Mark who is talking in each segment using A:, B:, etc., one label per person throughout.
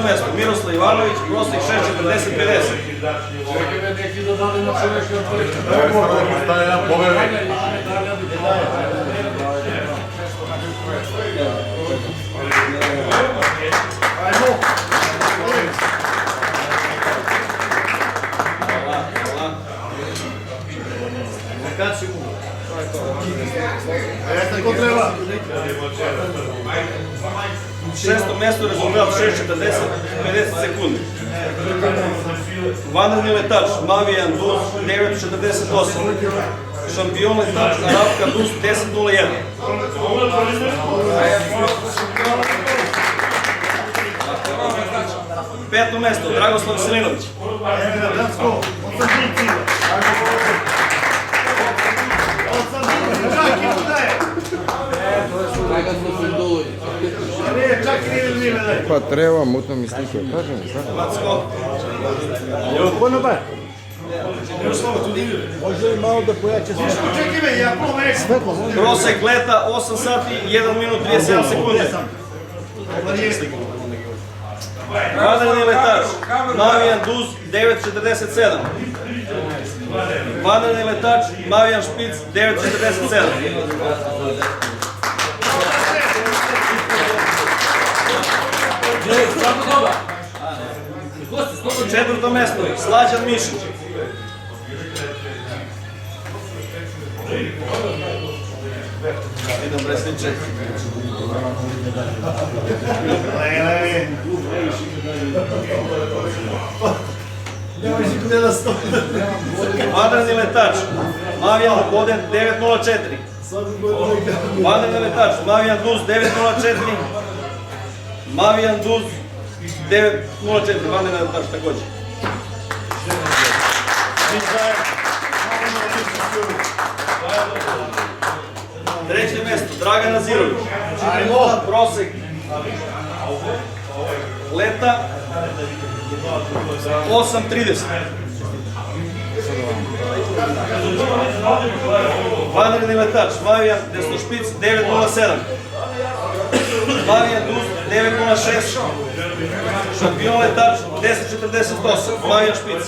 A: mesto Miroslav Ivanović, prosek 6.40-50.
B: Čekaj me neki da dade na čovjeka otvoriti.
C: Stane nam pobedi.
A: Ajmo! Kad si mu?
C: Tako treba.
A: Šesto mesto, rezultat 6.40-50 sekundi. Vanredni letač Mavijan Dus 9.48. Šampion letač Arabka Dus 10.01. Peto mesto Dragoslav Selinović.
D: Pa treba mutno mi slike, kažem,
A: Vatsko.
D: Ono ba? Može li malo da pojače svetlo?
A: Prosek leta 8 sati 1 minut 37 sekundi. Vanredni letač Mavijan Dus 9.47. Vanredni letač Mavijan Špic 9.47. Četvrto mesto Slađan Mišić. Idem predsjedniče. Vanredni letač Mavijan Boden 9.04. Vanredni letač Mavijan Dus 9.04. Mavijan Dus 9.04. Vanredni letač također. Treće mesto Dragan Nazirović. Prosek leta 8.30. Vanredni letač Mavijan Desnošpic 9.07. Mavijan Dus 9.06. Šampion letač 10.48. Mavijan Špic.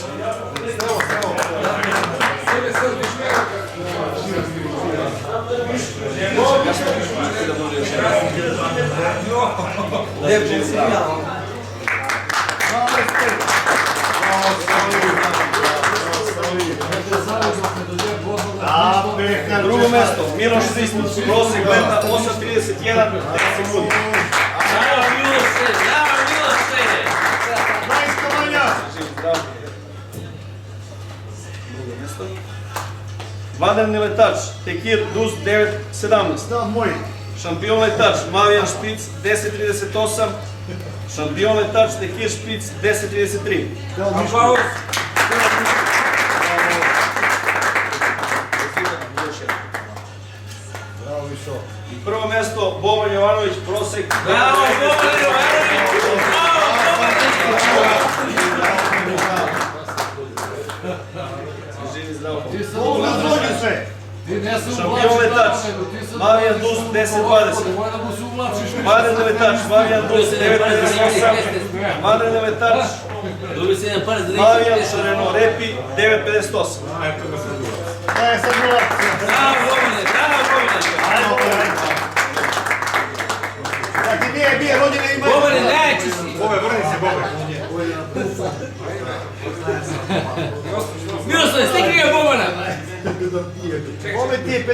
A: Drugo mesto Miloš Ristić, prosek leta 8.31 sekundi. Vanredni letač Tekir Dus 9.17. Šampion letač Mavijan Špic 10.38. Šampion letač Tekir Špic 10.33. I prvo mesto Boban Jovanović, prosek.
E: Bravo, Boban Jovanović!
A: Živi zdravo.
B: Šampion
A: letač Mavijan Dus 10.20. Vanredni letač Mavijan Dus 9.58. Vanredni letač Mavijan Šareno Repi 9.58.
E: Bobane, najjači si!
C: Bobe, vrni se, Bobe.
E: Miroslav, stekli ga Bobana!
C: Bobe ti je 56.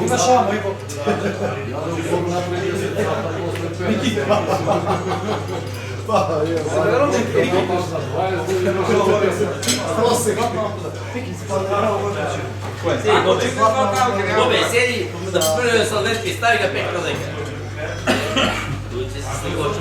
B: Imaš šamo, Ivo.
E: Bobe, sjedi da prve salvetke i stavi ga pek prodajka. Tu će se slikoći.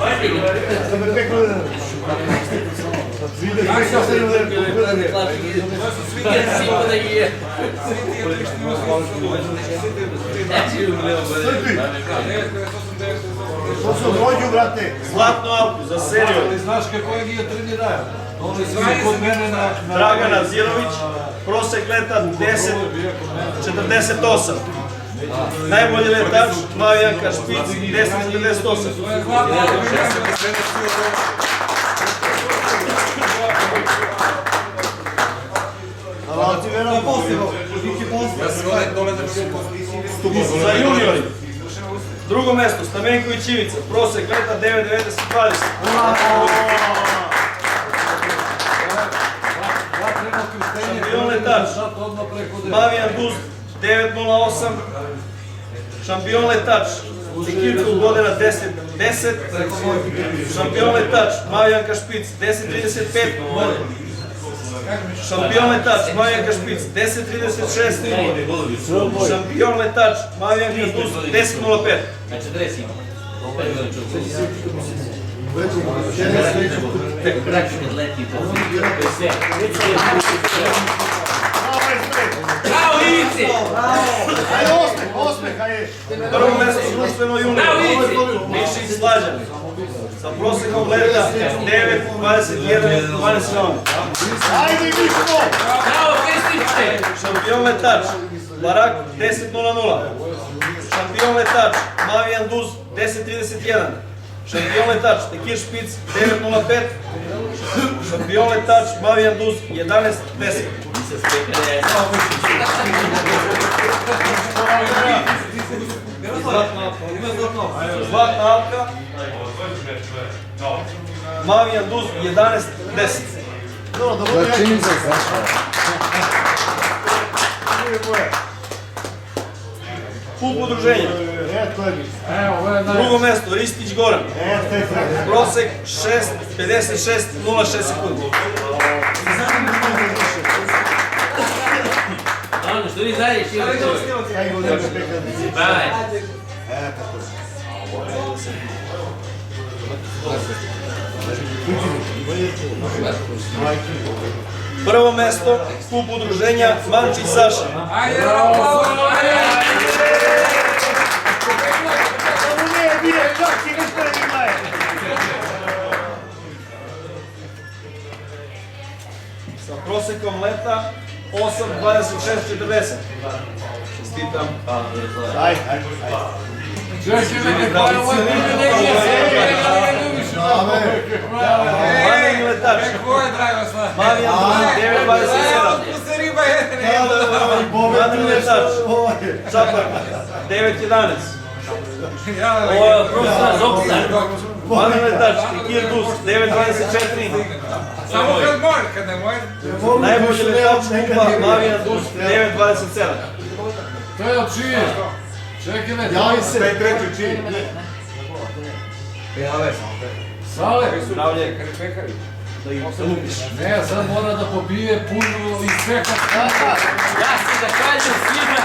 C: To su dođu, brate.
A: Zlatnu Alku za seriju
B: Ali znaš kako je gija treniraju? Oni su kod mene na...
A: Dragan Nazirović, prosek leta 10.48. Najbolji letač Mavijanka Špic 10.48. Za juniori. Drugo mesto Stamenković Ivica, prosek leta 9.90.20. Šampion letač Mavijan Duz 9.08. Šampion letač Ekirku godina 10.10. Šampion letač Mavijanka Špic 10.35. Šampion letač Mavijanka Špic 10.36. Šampion letač Mavijanka Duz 10.05.
E: Znači 40 ima. Opet ga ću. Kad leti to. Sve. Bravo Ivici!
C: Ajde, osmeh, ajde.
A: Prvo mesto društveno junior Mišić Slađan sa prosekom leta 9.21.12.
C: Ajde, Miško!
E: Bravo Kristiće!
A: Šampion letač Barak 10.00. Šampion letač Mavijan Duz 10.31. Šampion letač Tekir Špic 9.05. Šampion letač Mavijan Duz 11.10. Zlatna Alka Mavijan Duz 11.10.
D: Začini se Saša.
A: Kup udruženja.
C: Eto je Miško.
A: Drugo mesto Ristić Goran.
C: Eto je Miško.
A: Prosek 6.56.06 sekundi.
E: Ono što vi zadnje što je to.
C: Kaj go nema pekad.
E: Bravo.
C: Eto to.
A: Prvo mesto Kup udruženja Mančić Saša.
C: Ovo nije bio čak i ništa ne glaje.
A: Sa prosekom leta 8.26.40. Čestitam.
C: Ajde.
A: Mavijan letač Mavijan Duz 9.27. Mavijan letač Čapak 9.11.
E: Ovo je profesor Zopsar.
A: Mavijan letač Tekir Duz 9.24.
F: Samo kad može, kad ne može.
A: Najbolji letač Kupa Mavijan Duz 9.27.
B: To je od čije? Čekaj me.
C: Javi se. Taj treći čin.
B: Sale.
A: Zdravlje.
B: Da ih se lupiš. Ne, sad mora da popije puno i sve kad kada.
E: Ja se da kažem svima.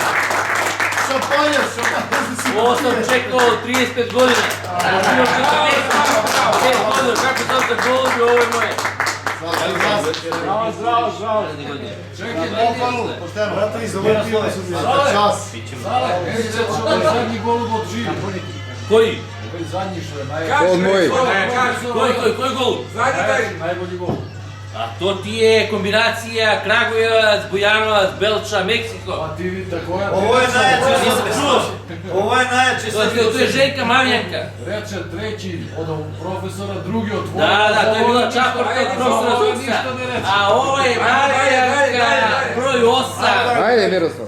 C: Šampanja.
E: Ovo sam čekao 35 godina. Bilo 45 godina, kako sam se golubio, ovo je moje.
B: Zdravo. Čekaj,
C: Pošteno. Vrata iz ovog pila su mi. Čas.
B: Sale, meni reći ovo je zadnji golub od Čili.
E: Koji?
B: Koji zadnji što je najbolji.
D: Od mojih.
E: Koji golub?
F: Zadnji taj.
B: Najbolji golub.
E: A to ti je kombinacija Kragujevac, Bujanovac, Belča, Meksiko.
B: A ti vidite koja?
C: Ovo je najjače.
E: Nisam čuo.
C: Ovo je najjače.
E: To je Željka Mavijanka.
B: Reče treći od ovog profesora, drugi od tvojeg.
E: Da, to je bila čapor od profesora Zupsa. A ovo je Mavijanka broj 8.
D: Ajde Miroslav.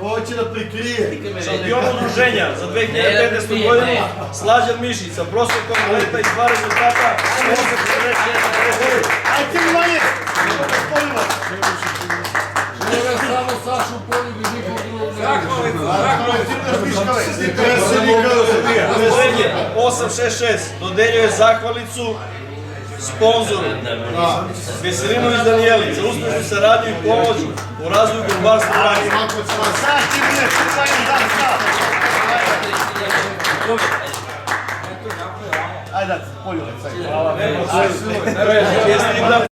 C: To će da prikrije.
A: Šampion udruženja za 2015. godinu Slađan Mišić sa prosekom leta i dva rezultata 8.41.
C: Ajde ti manje. Poljubac.
B: Žele samo Sašu poljubi, nikog drugog ne.
A: Udruženje 866 dodeljuje zahvalnicu sponzoru Veselinović Danijeli za uspješnu saradnju i pomoć u razvoju golubarstva Vranje.
C: Sad ti bude pitanje dan sad. Ajde, poljubac.
A: Čestitam.